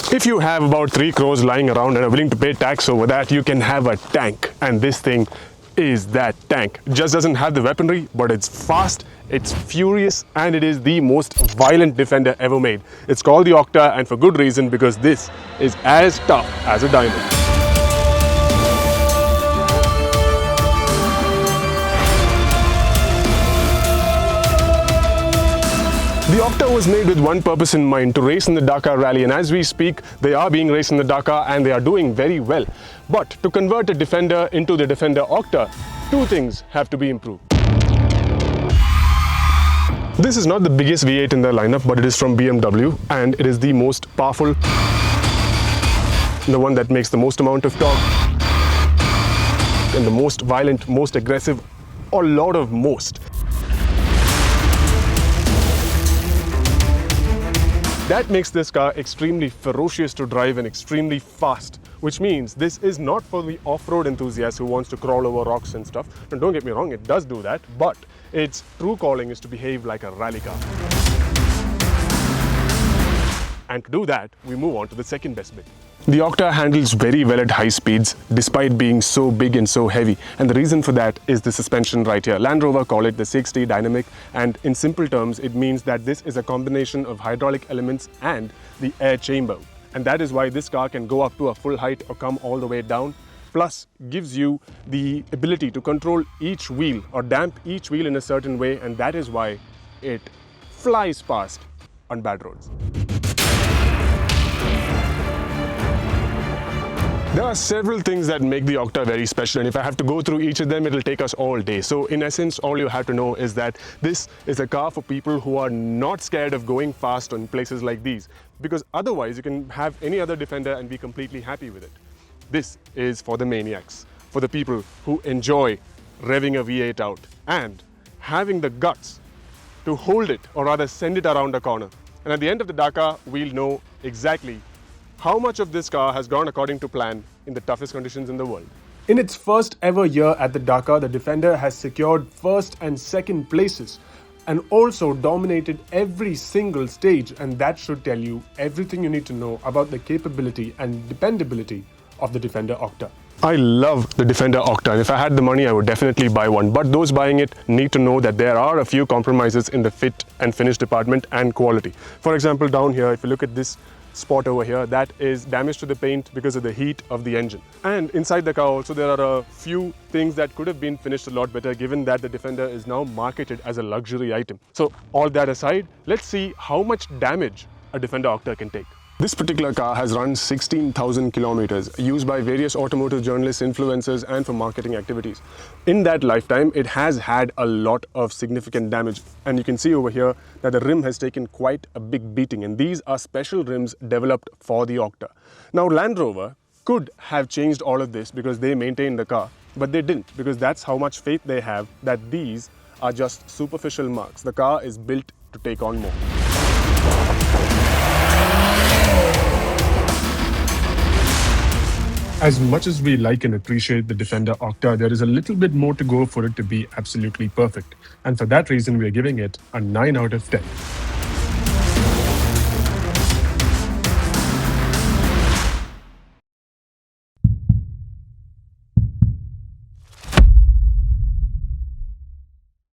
If you have about 3 crores lying around and are willing to pay tax over that, you can have a tank. And this thing is that tank. Just doesn't have the weaponry, but it's fast, it's furious, and it is the most violent Defender ever made. It's called the Octa, and for good reason, because this is as tough as a diamond. The Octa was made with one purpose in mind, to race in the Dakar Rally, and as we speak, they are being raced in the Dakar and they are doing very well. But to convert a Defender into the Defender Octa, two things have to be improved. This is not the biggest V8 in their lineup, but it is from BMW and it is the most powerful, the one that makes the most amount of torque and the most violent, most aggressive, a lot of most. That makes this car extremely ferocious to drive and extremely fast, which means this is not for the off-road enthusiast who wants to crawl over rocks and stuff. And don't get me wrong, it does do that, but its true calling is to behave like a rally car. And to do that, we move on to the second best bit. The Octa handles very well at high speeds despite being so big and so heavy, and the reason for that is the suspension right here. Land Rover call it the 6T dynamic, and in simple terms it means that this is a combination of hydraulic elements and the air chamber, and that is why this car can go up to a full height or come all the way down, plus gives you the ability to control each wheel or damp each wheel in a certain way, and that is why it flies past on bad roads. There are several things that make the Octa very special, and if I have to go through each of them, it'll take us all day. So in essence, all you have to know is that this is a car for people who are not scared of going fast on places like these, because otherwise you can have any other Defender and be completely happy with it. This is for the maniacs, for the people who enjoy revving a V8 out and having the guts to hold it, or rather send it around a corner. And at the end of the Dakar, we'll know exactly how much of this car has gone according to plan in the toughest conditions in the world. In its first ever year at the Dakar, the Defender has secured first and second places and also dominated every single stage, and that should tell you everything you need to know about the capability and dependability of the Defender Octa. I love the Defender Octa, and if I had the money I would definitely buy one, but those buying it need to know that there are a few compromises in the fit and finish department and quality. For example, down here, if you look at this spot over here, that is damage to the paint because of the heat of the engine. And inside the car also there are a few things that could have been finished a lot better, given that the Defender is now marketed as a luxury item. So all that aside, let's see how much damage a Defender Octa can take. This particular car has run 16,000 kilometers, used by various automotive journalists, influencers, and for marketing activities. In that lifetime, it has had a lot of significant damage. And you can see over here that the rim has taken quite a big beating. And these are special rims developed for the Octa. Now, Land Rover could have changed all of this because they maintain the car, but they didn't, because that's how much faith they have that these are just superficial marks. The car is built to take on more. As much as we like and appreciate the Defender Octa, there is a little bit more to go for it to be absolutely perfect. And for that reason, we are giving it a 9 out of 10.